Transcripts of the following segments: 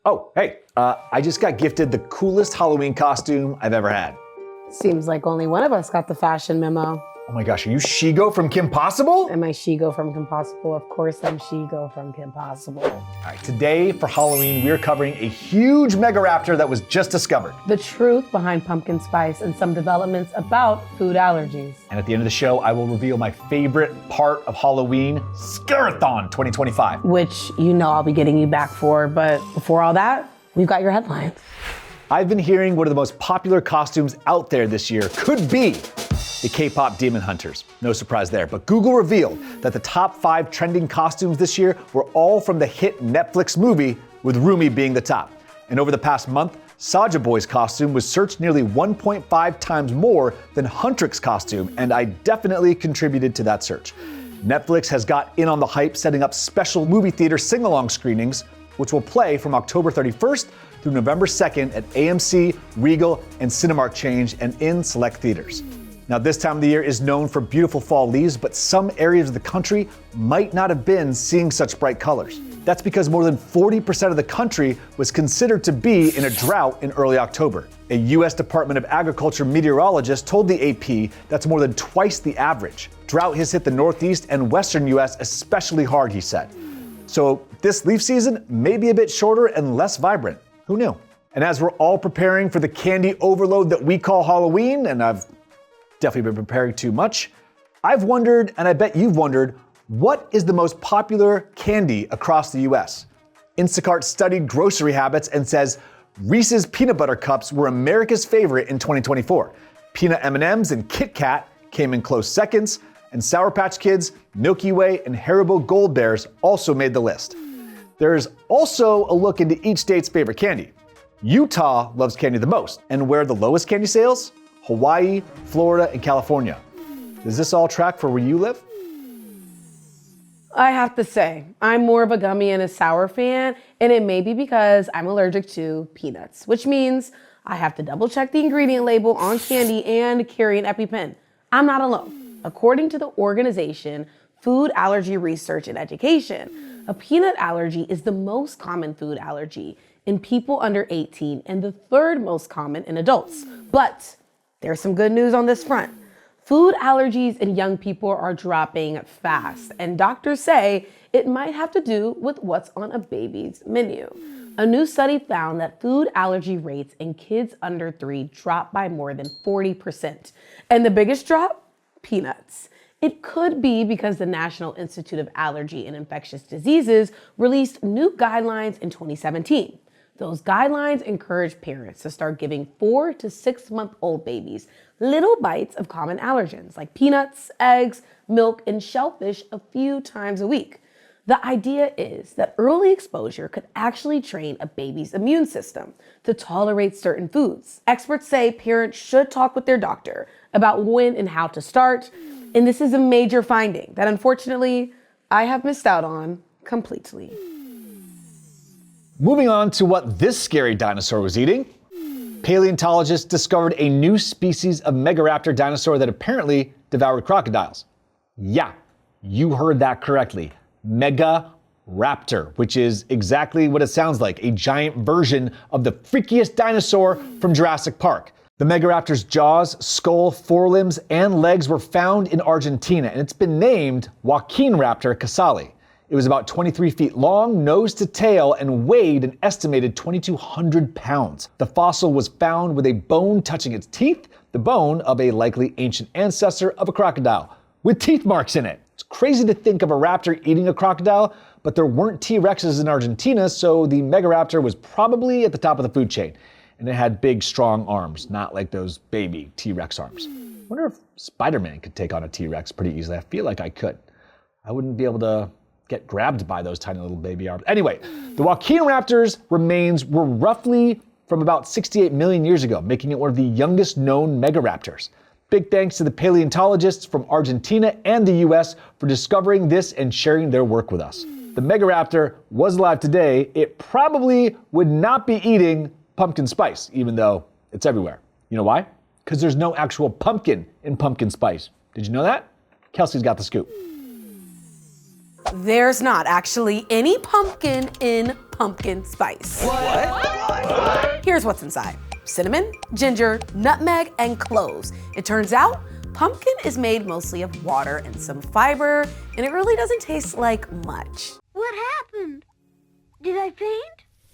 Oh, hey, I just got gifted the coolest Halloween costume I've ever had. Seems like only one of us got the fashion memo. Oh my gosh, are you Shigo from Kim Possible? Am I Shigo from Kim Possible? Of course I'm Shigo from Kim Possible. All right, today for Halloween, we're covering a huge megaraptor that was just discovered. The truth behind pumpkin spice and some developments about food allergies. And at the end of the show, I will reveal my favorite part of Halloween, Scare-a-thon 2025. Which you know I'll be getting you back for, but before all that, we've got your headlines. I've been hearing one of the most popular costumes out there this year could be the K-Pop Demon Hunters. No surprise there, but Google revealed that the top 5 trending costumes this year were all from the hit Netflix movie, with Rumi being the top. And over the past month, Soulja Boy's costume was searched nearly 1.5 times more than Huntrick's costume, and I definitely contributed to that search. Netflix has got in on the hype, setting up special movie theater sing-along screenings, which will play from October 31st through November 2nd at AMC, Regal, and Cinemark Change, and in select theaters. Now, this time of the year is known for beautiful fall leaves, but some areas of the country might not have been seeing such bright colors. That's because more than 40% of the country was considered to be in a drought in early October. A U.S. Department of Agriculture meteorologist told the AP that's more than twice the average. Drought has hit the Northeast and Western U.S. especially hard, he said. So this leaf season may be a bit shorter and less vibrant. Who knew? And as we're all preparing for the candy overload that we call Halloween, and I've definitely been preparing too much, I've wondered, and I bet you've wondered, what is the most popular candy across the US? Instacart studied grocery habits and says Reese's peanut butter cups were America's favorite in 2024. Peanut M&Ms and Kit Kat came in close seconds, and Sour Patch Kids, Milky Way, and Haribo Gold Bears also made the list. There's also a look into each state's favorite candy. Utah loves candy the most, and where are the lowest candy sales? Hawaii, Florida, and California. Does this all track for where you live? I have to say, I'm more of a gummy and a sour fan, and it may be because I'm allergic to peanuts, which means I have to double check the ingredient label on candy and carry an EpiPen. I'm not alone. According to the organization Food Allergy Research and Education, a peanut allergy is the most common food allergy in people under 18 and the third most common in adults. But there's some good news on this front. Food allergies in young people are dropping fast, and doctors say it might have to do with what's on a baby's menu. A new study found that food allergy rates in kids under 3 dropped by more than 40%. And the biggest drop? Peanuts. It could be because the National Institute of Allergy and Infectious Diseases released new guidelines in 2017. Those guidelines encourage parents to start giving 4 to 6 month old babies little bites of common allergens like peanuts, eggs, milk, and shellfish a few times a week. The idea is that early exposure could actually train a baby's immune system to tolerate certain foods. Experts say parents should talk with their doctor about when and how to start, and this is a major finding that unfortunately I have missed out on completely. Moving on to what this scary dinosaur was eating. Paleontologists discovered a new species of megaraptor dinosaur that apparently devoured crocodiles. Yeah, you heard that correctly. Megaraptor, which is exactly what it sounds like, a giant version of the freakiest dinosaur from Jurassic Park. The megaraptor's jaws, skull, forelimbs, and legs were found in Argentina, and it's been named Joaquin Raptor Casali. It was about 23 feet long, nose to tail, and weighed an estimated 2,200 pounds. The fossil was found with a bone touching its teeth, the bone of a likely ancient ancestor of a crocodile, with teeth marks in it. It's crazy to think of a raptor eating a crocodile, but there weren't T-Rexes in Argentina, so the megaraptor was probably at the top of the food chain. And it had big, strong arms, not like those baby T-Rex arms. I wonder if Spider-Man could take on a T-Rex pretty easily. I feel like I could. I wouldn't be able to get grabbed by those tiny little baby arms. Anyway, the Joaquin raptor's remains were roughly from about 68 million years ago, making it one of the youngest known megaraptors. Big thanks to the paleontologists from Argentina and the US for discovering this and sharing their work with us. The megaraptor was alive today, it probably would not be eating pumpkin spice, even though it's everywhere. You know why? Because there's no actual pumpkin in pumpkin spice. Did you know that? Kelsey's got the scoop. There's not actually any pumpkin in pumpkin spice. What? Here's what's inside. Cinnamon, ginger, nutmeg, and cloves. It turns out pumpkin is made mostly of water and some fiber, and it really doesn't taste like much. What happened? Did I faint?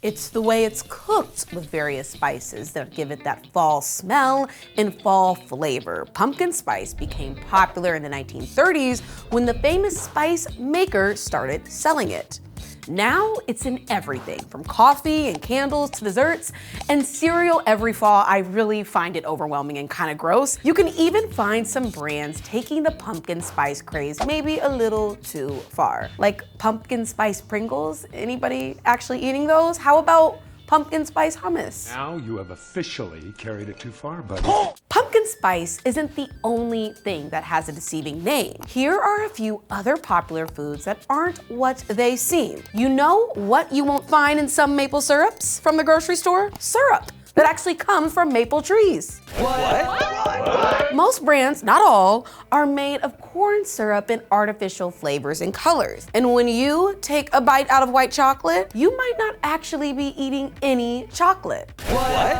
It's the way it's cooked with various spices that give it that fall smell and fall flavor. Pumpkin spice became popular in the 1930s when the famous spice maker started selling it. Now it's in everything, from coffee and candles to desserts and cereal every fall. I really find it overwhelming and kind of gross. You can even find some brands taking the pumpkin spice craze maybe a little too far. Like pumpkin spice Pringles. Anybody actually eating those? How about pumpkin spice hummus? Now you have officially carried it too far, buddy. Pumpkin spice isn't the only thing that has a deceiving name. Here are a few other popular foods that aren't what they seem. You know what you won't find in some maple syrups from the grocery store? Syrup that actually comes from maple trees. What? Most brands, not all, are made of corn syrup and artificial flavors and colors. And when you take a bite out of white chocolate, you might not actually be eating any chocolate. What?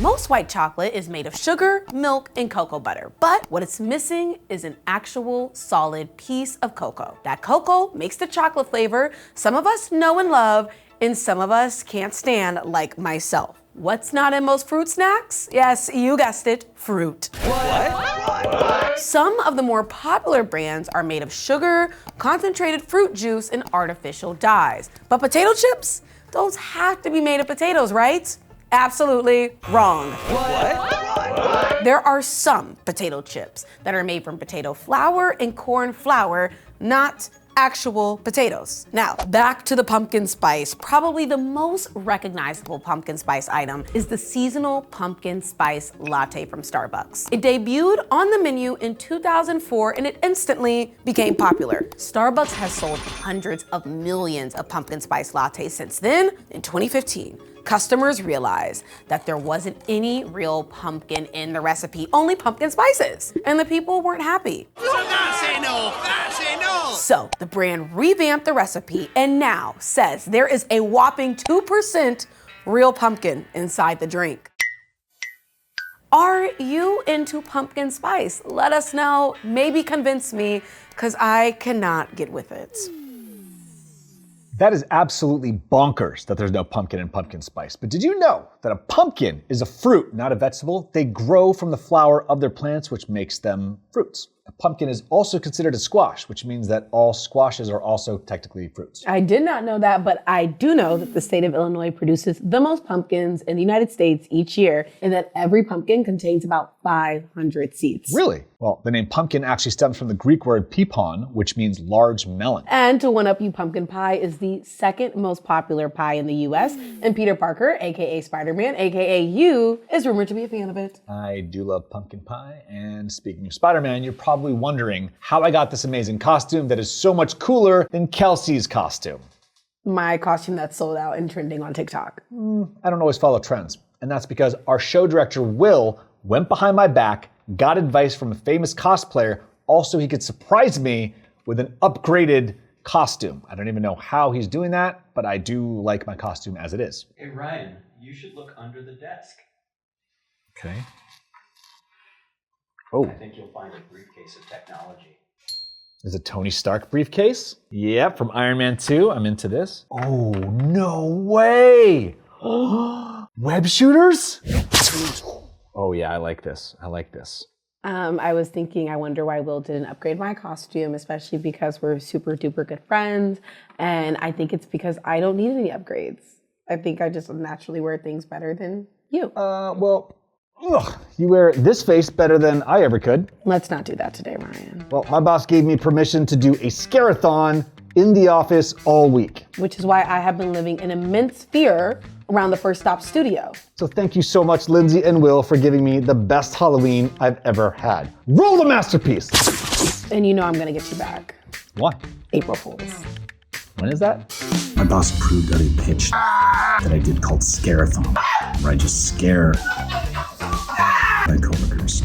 Most white chocolate is made of sugar, milk, and cocoa butter. But what it's missing is an actual solid piece of cocoa. That cocoa makes the chocolate flavor some of us know and love, and some of us can't stand, like myself. What's not in most fruit snacks? Yes, you guessed it, fruit. What? Some of the more popular brands are made of sugar, concentrated fruit juice, and artificial dyes. But potato chips? Those have to be made of potatoes, right? Absolutely wrong. What? There are some potato chips that are made from potato flour and corn flour, not actual potatoes. Now, back to the pumpkin spice. Probably the most recognizable pumpkin spice item is the seasonal pumpkin spice latte from Starbucks. It debuted on the menu in 2004 and it instantly became popular. Starbucks has sold hundreds of millions of pumpkin spice lattes since then. In 2015, customers realized that there wasn't any real pumpkin in the recipe, only pumpkin spices, and the people weren't happy. So the brand revamped the recipe and now says there is a whopping 2% real pumpkin inside the drink. Are you into pumpkin spice? Let us know, maybe convince me, because I cannot get with it. That is absolutely bonkers that there's no pumpkin in pumpkin spice. But did you know that a pumpkin is a fruit, not a vegetable? They grow from the flower of their plants, which makes them fruits. A pumpkin is also considered a squash, which means that all squashes are also technically fruits. I did not know that, but I do know that the state of Illinois produces the most pumpkins in the United States each year, and that every pumpkin contains about 500 seeds. Really? Well, the name pumpkin actually stems from the Greek word pipon, which means large melon. And to one up you, pumpkin pie is the second most popular pie in the US, and Peter Parker, aka Spider-Man, aka you, is rumored to be a fan of it. I do love pumpkin pie, and speaking of Spider-Man, you're probably wondering how I got this amazing costume that is so much cooler than Kelsey's costume. My costume that's sold out and trending on TikTok. I don't always follow trends, and that's because our show director, Will, went behind my back, got advice from a famous cosplayer, also he could surprise me with an upgraded costume. I don't even know how he's doing that, but I do like my costume as it is. Hey Ryan, you should look under the desk. Okay. Oh, I think you'll find a briefcase of technology. is it Tony Stark briefcase? Yep, from Iron Man 2. I'm into this. Oh, no way! Web shooters? Oh yeah, I like this. I like this. I was thinking, I wonder why Will didn't upgrade my costume, especially because we're super duper good friends. And I think it's because I don't need any upgrades. I think I just naturally wear things better than you. You wear this face better than I ever could. Let's not do that today, Ryan. Well, my boss gave me permission to do a Scare-a-thon in the office all week. Which is why I have been living in immense fear around the First Stop studio. So thank you so much, Lindsay and Will, for giving me the best Halloween I've ever had. Roll the masterpiece! And you know I'm gonna get you back. Why? April Fools. When is that? My boss approved of a pitch that I did called Scare-a-thon, where I just scare my coworkers.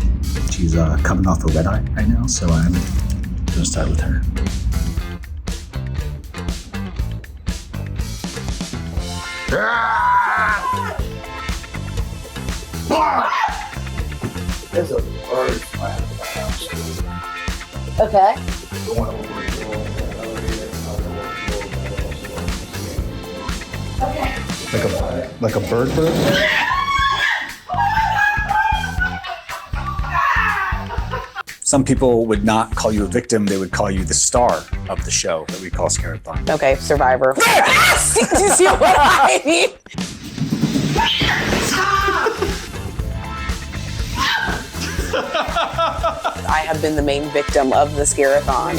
She's coming off a red eye right now, so I'm gonna start with her. There's a bird flying in my house. Okay. Going over the wall, the elevator, Like a bird bird? Some people would not call you a victim, they would call you the star of the show that we call Scare-a-thon. Okay, survivor. Do you see what I mean? I have been the main victim of the Scare-a-thon.